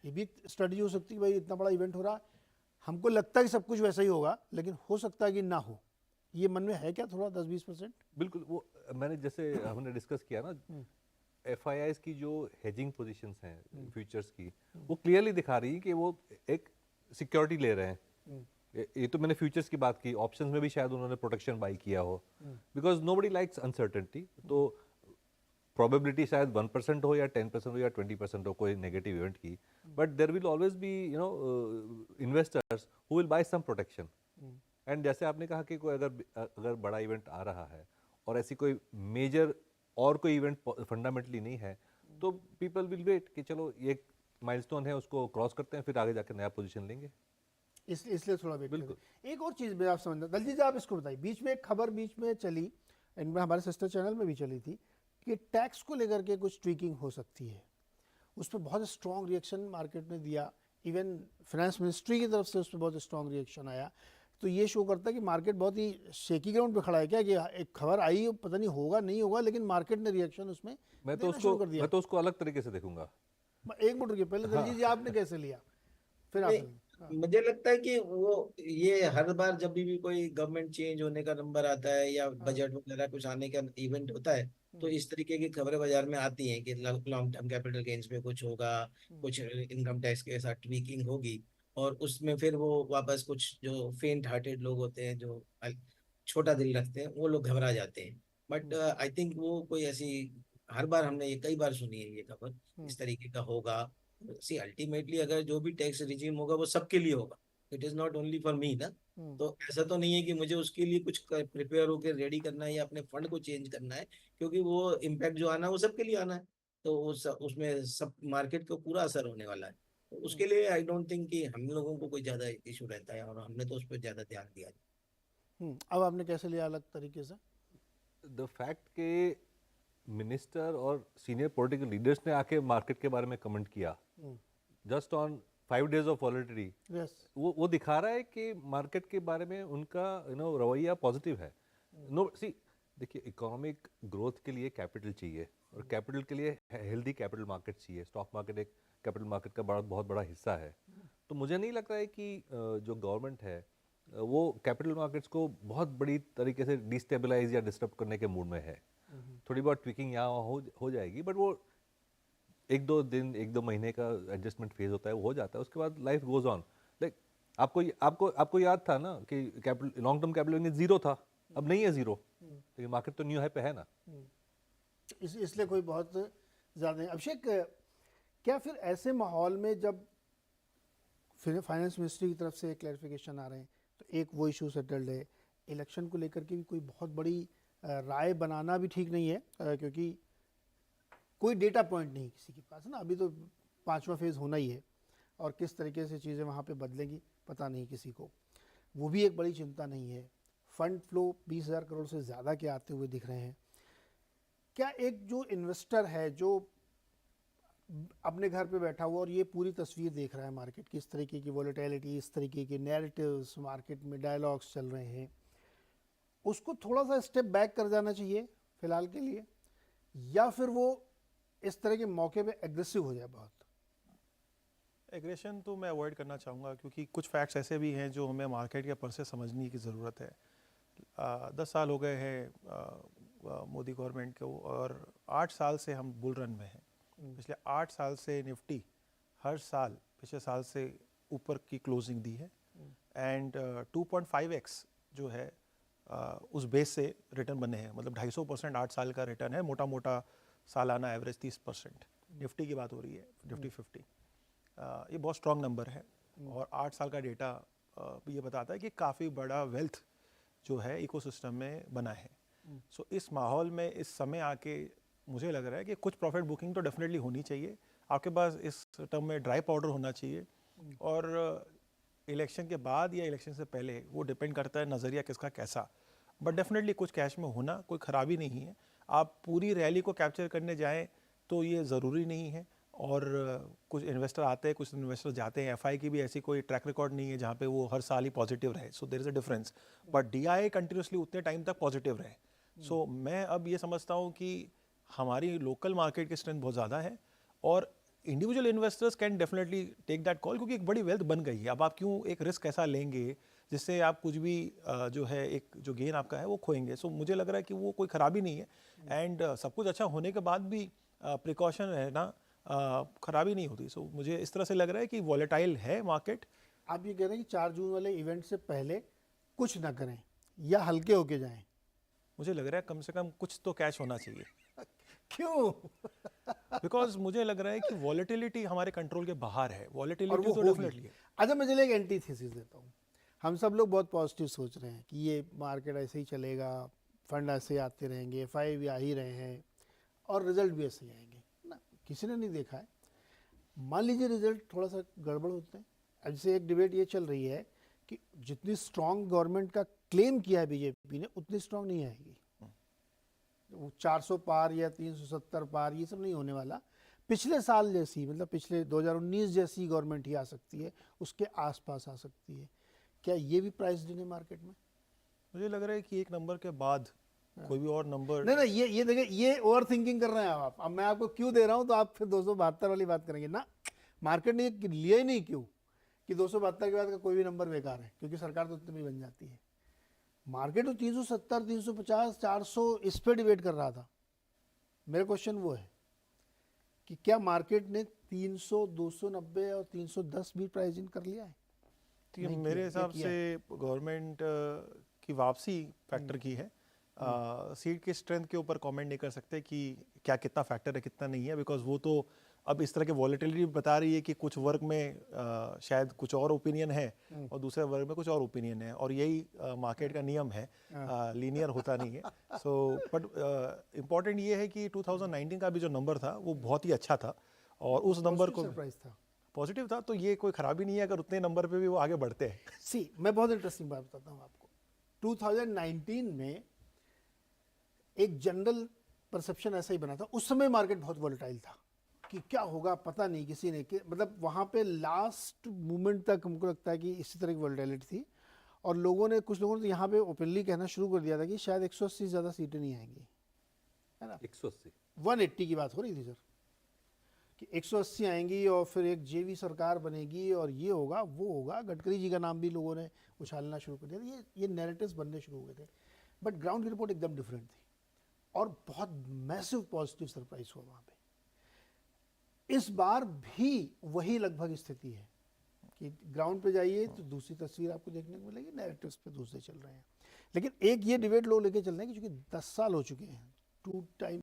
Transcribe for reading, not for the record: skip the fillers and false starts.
ये भी स्ट्रेटजी हो सकती है, भाई इतना बड़ा इवेंट हो रहा है, हमको लगता है कि सब कुछ वैसा ही होगा, लेकिन हो सकता है कि ना हो। ये मन में है क्या थोड़ा 10-20%? बिल्कुल, वो मैंने जैसे हमने डिस्कस किया ना, एफआईआईज की जो हेजिंग पोजीशंस हैं फ्यूचर्स की, वो क्लियरली दिखा रही है कि वो एक सिक्योरिटी ले रहे हैं। ये तो मैंने फ्यूचर्स की बात की, ऑप्शंस में भी शायद उन्होंने प्रोटेक्शन बाई किया हो, बिकॉज नोबडी लाइक्स अनसर्टेनिटी। तो प्रोबेबिलिटी शायद 1% हो या 10% हो या 20% हो कोई नेगेटिव इवेंट की, but there will always be investors who will buy some protection. And जैसे आपने कहा कि कोई अगर अगर बड़ा इवेंट आ रहा है और ऐसी कोई मेजर और कोई इवेंट फंडामेंटली नहीं है, तो पीपल विल वेट कि चलो ये माइलस्टोन है, उसको क्रॉस करते हैं, फिर आगे जाकर नया पोजीशन लेंगे। इसलिए थोड़ा वेट बिल्कुल। करें। एक और चीज़ मैं आप समझना, दलजीत जी आप इसको बताइए, बीच में एक खबर बीच में चली, इनमें हमारे सिस्टर चैनल में भी चली थी, कि टैक्स को लेकर के कुछ ट्वीकिंग हो सकती है। उस पर बहुत स्ट्रॉन्ग रिएक्शन मार्केट ने दिया, इवन फाइनेंस मिनिस्ट्री की तरफ से उस पर बहुत स्ट्रॉन्ग रिएक्शन आया। तो ये शो करता है कि मार्केट बहुत ही शेकी ग्राउंड पे खड़ा है क्या, कि एक खबर आई, पता नहीं होगा नहीं होगा, लेकिन मार्केट ने रिएक्शन उसमें देना शुरू कर दिया। मैं तो उसको अलग तरीके से देखूंगा। एक मिनट रुकिए, पहले हाँ। दलजीत जी आपने कैसे लिया, फिर आप नहीं, सुनिए। हाँ। मुझे लगता है कि वो ये हर बार जब भी कोई गवर्नमेंट चेंज होने का नंबर आता है या हाँ। बजट वगैरह कुछ आने का इवेंट होता है, तो इस तरीके की खबरें बाजार में आती हैं कि लॉन्ग टर्म कैपिटल गेन्स पे कुछ होगा, कुछ इनकम टैक्स के साथ ट्वीकिंग होगी, और उसमें फिर वो वापस कुछ जो फेंट हार्टेड लोग होते हैं, जो छोटा दिल रखते हैं, वो लोग घबरा जाते हैं। बट आई थिंक वो कोई ऐसी, हर बार हमने ये कई बार सुनी है ये खबर इस तरीके का होगा। सी अल्टीमेटली अगर जो भी टैक्स रिजीम होगा वो सबके लिए होगा, it is not only for me ना। तो ऐसा तो नहीं है कि मुझे उसके लिए कुछ प्रिपेयर होकर रेडी करना है या अपने फंड को चेंज करना है, क्योंकि वो इम्पैक्ट जो आना है वो सबके लिए आना है। तो उसमें सब मार्केट को पूरा असर होने वाला है। तो उसके लिए आई डोंट थिंक कि हम लोगों को कोई ज्यादा इशू रहता है, और हमने तो उस पर ज्यादा ध्यान दिया। अब आपने कैसे लिया अलग तरीके से? द फैक्ट के मिनिस्टर और सीनियर पॉलिटिकल लीडर्स ने आके मार्केट के बारे में कमेंट किया just on 5 days of volatility, yes. वो दिखा रहा है कि मार्केट के बारे में उनका रवैया पॉजिटिव है। नो सी, देखिए, इकोनॉमिक ग्रोथ के लिए कैपिटल चाहिए, और कैपिटल के लिए हेल्दी कैपिटल मार्केट चाहिए। स्टॉक मार्केट एक कैपिटल मार्केट का बहुत बड़ा हिस्सा है। तो मुझे नहीं लगता है कि जो गवर्नमेंट है वो कैपिटल मार्केट्स को बहुत बड़ी तरीके से डिस्टेबलाइज या डिस्टर्ब करने के मूड में है। थोड़ी बहुत ट्विकिंग यहाँ हो जाएगी, बट वो 1-2 दिन 1-2 महीने का एडजस्टमेंट फेज होता है, वो हो जाता है, उसके बाद लाइफ गोज ऑन। लाइक आपको आपको आपको याद था ना कि capital, long term capital gain 0 था, अब नहीं है 0, लेकिन मार्केट तो न्यू हाई पे है ना। इसलिए कोई बहुत ज़्यादा नहीं। अभिषेक, क्या फिर ऐसे माहौल में जब फिर फाइनेंस मिनिस्ट्री की तरफ से क्लैरिफिकेशन आ रहे हैं, तो एक वो इशू सेटल्ड है, इलेक्शन को लेकर के भी कोई बहुत बड़ी राय बनाना भी ठीक नहीं है, क्योंकि कोई डेटा पॉइंट नहीं किसी के पास ना, अभी तो 5वां फेज़ होना ही है, और किस तरीके से चीज़ें वहाँ पे बदलेंगी पता नहीं किसी को, वो भी एक बड़ी चिंता नहीं है। फंड फ्लो 20,000 करोड़ से ज़्यादा के आते हुए दिख रहे हैं। क्या एक जो इन्वेस्टर है जो अपने घर पे बैठा हुआ और ये पूरी तस्वीर देख रहा है मार्केट की, इस तरीके की वॉलेटिलिटी, इस तरीके के नैरेटिव्स मार्केट में, डायलॉग्स चल रहे हैं, उसको थोड़ा सा स्टेप बैक कर जाना चाहिए फिलहाल के लिए, या फिर वो इस तरह के मौके पे एग्रेसिव हो जाए? बहुत एग्रेशन तो मैं अवॉइड करना चाहूँगा, क्योंकि कुछ फैक्ट्स ऐसे भी हैं जो हमें मार्केट के पर से समझने की ज़रूरत है। 10 साल हो गए हैं मोदी गवर्नमेंट को, और 8 साल से हम बुल रन में हैं। पिछले 8 साल से निफ्टी हर साल पिछले साल से ऊपर की क्लोजिंग दी है, एंड 2.5x जो है उस बेस से रिटर्न बने हैं। मतलब 250% 8 साल का रिटर्न है, मोटा मोटा सालाना एवरेज 30%। निफ्टी की बात हो रही है, निफ्टी 50। ये बहुत स्ट्रॉन्ग नंबर है, और 8 साल का डेटा भी ये बताता है कि काफ़ी बड़ा वेल्थ जो है इकोसिस्टम में बना है। सो इस माहौल में इस समय आके मुझे लग रहा है कि कुछ प्रॉफिट बुकिंग तो डेफिनेटली होनी चाहिए। आपके पास इस टर्म में ड्राई पाउडर होना चाहिए, और इलेक्शन के बाद या इलेक्शन से पहले वो डिपेंड करता है नज़रिया किसका कैसा, बट डेफिनेटली कुछ कैश में होना कोई ख़राबी नहीं है। आप पूरी रैली को कैप्चर करने जाएं तो ये ज़रूरी नहीं है, और कुछ इन्वेस्टर आते हैं, कुछ इन्वेस्टर जाते हैं। एफआई की भी ऐसी कोई ट्रैक रिकॉर्ड नहीं है जहाँ पे वो हर साल ही पॉजिटिव रहे, so there is a difference. But DIA continuously उतने टाइम तक पॉजिटिव रहे। मैं अब ये समझता हूँ कि हमारी लोकल मार्केट की स्ट्रेंथ बहुत ज़्यादा है, और individual investors can definitely take that call, क्योंकि एक बड़ी वेल्थ बन गई है। अब आप क्यों एक रिस्क ऐसा लेंगे जिससे आप कुछ भी जो है एक जो गेन आपका है वो खोएंगे। सो मुझे लग रहा है कि वो कोई खराबी नहीं है। एंड सब कुछ अच्छा होने के बाद भी प्रिकॉशन रहना खराबी नहीं होती। सो मुझे इस तरह से लग रहा है कि वॉलेटाइल है मार्केट। आप ये कह रहे हैं कि 4 जून वाले इवेंट से पहले कुछ ना करें या हल्के होके जाएं? मुझे लग रहा है कम से कम कुछ तो कैश होना चाहिए। क्यों? बिकॉज मुझे लग रहा है कि वॉलेटिलिटी हमारे कंट्रोल के बाहर है। और वॉलेटिलिटी वो तो होगी। डेफिनेटली है। अच्छा, मैं चलिए एक एंटीथेसिस देता हूँ। हम सब लोग बहुत पॉजिटिव सोच रहे हैं कि ये मार्केट ऐसे ही चलेगा, फंड ऐसे ही आते रहेंगे, FI भी आ ही रहे हैं और रिजल्ट भी ऐसे ही आएंगे ना। किसी ने नहीं देखा है। मान लीजिए रिजल्ट थोड़ा सा गड़बड़ होते हैं। अब जैसे एक डिबेट ये चल रही है कि जितनी स्ट्रांग गवर्नमेंट का क्लेम किया है बीजेपी ने, उतनी स्ट्रांग नहीं आएगी। वो 400 पार या 370 पार ये सब नहीं होने वाला। पिछले साल जैसी, मतलब पिछले 2019 जैसी गवर्नमेंट ही आ सकती है, उसके आसपास आ सकती है। क्या ये भी प्राइस है मार्केट में? मुझे लग रहा है कि एक नंबर के बाद कोई भी और नंबर नहीं नहीं, ये देखिए, ये ओवर थिंकिंग कर रहे हैं आप। अब मैं आपको क्यों दे रहा हूँ तो आप फिर 272 वाली बात करेंगे ना। मार्केट ने ये लिया ही नहीं क्यों कि 272 के बाद का कोई भी नंबर बेकार है, क्योंकि सरकार तो उतनी बन जाती है। मार्केट तो 370, 350, 400 इस पे डिबेट कर रहा था। मेरा क्वेश्चन वो है कि क्या मार्केट ने 300, 290 और 310 भी प्राइस इन कर लिया है? तो ये नहीं मेरे किया, हिसाब किया से गवर्नमेंट की वापसी फैक्टर की है। सीट की स्ट्रेंथ के ऊपर कमेंट नहीं कर सकते कि क्या कितना फैक्टर है कितना नहीं है, बिकॉज वो तो अब इस तरह के वॉलेटिलिटी बता रही है कि कुछ वर्ग में शायद कुछ और ओपिनियन है और दूसरे वर्ग में कुछ और ओपिनियन है, और यही मार्केट का नियम है। लीनियर होता नहीं है। सो बट इम्पॉर्टेंट ये है कि 2019 का भी जो नंबर था वो बहुत ही अच्छा था, और उस नंबर को सरप्राइज था, पॉजिटिव था। तो ये कोई खराबी नहीं है अगर उतने नंबर पे भी वो आगे बढ़ते हैं। सी मैं बहुत इंटरेस्टिंग बात बताता हूँ आपको। 2019 में एक जनरल परसेप्शन ऐसा ही बना था। उस समय मार्केट बहुत वॉलेटाइल था कि क्या होगा पता नहीं, किसी ने मतलब वहाँ पे लास्ट मोमेंट तक हमको लगता है कि इसी तरह की वॉलेटिलिटी थी। और लोगों ने, कुछ लोगों ने तो यहाँ पे ओपनली कहना शुरू कर दिया था कि शायद 180 से ज़्यादा सीटें नहीं आएंगी, है ना। 180 180 की बात हो रही थी सर, कि 180 आएंगी और फिर एक जेवी सरकार बनेगी और ये होगा वो होगा। गडकरी जी का नाम भी लोगों ने उछालना शुरू कर दिया। ये नैरेटिव्स बनने शुरू हो गए थे। बट ग्राउंड की रिपोर्ट एकदम डिफरेंट थी और बहुत मैसिव पॉजिटिव सरप्राइज हुआ वहाँ पे। इस बार भी वही लगभग स्थिति है कि ग्राउंड पे जाइए तो दूसरी तस्वीर आपको देखने को मिलेगी, नैरेटिव्स पे दूसरे चल रहे हैं। लेकिन एक ये डिबेट लोग लेके चल रहे हैं कि चूंकि 10 साल हो चुके हैं, 2 टाइम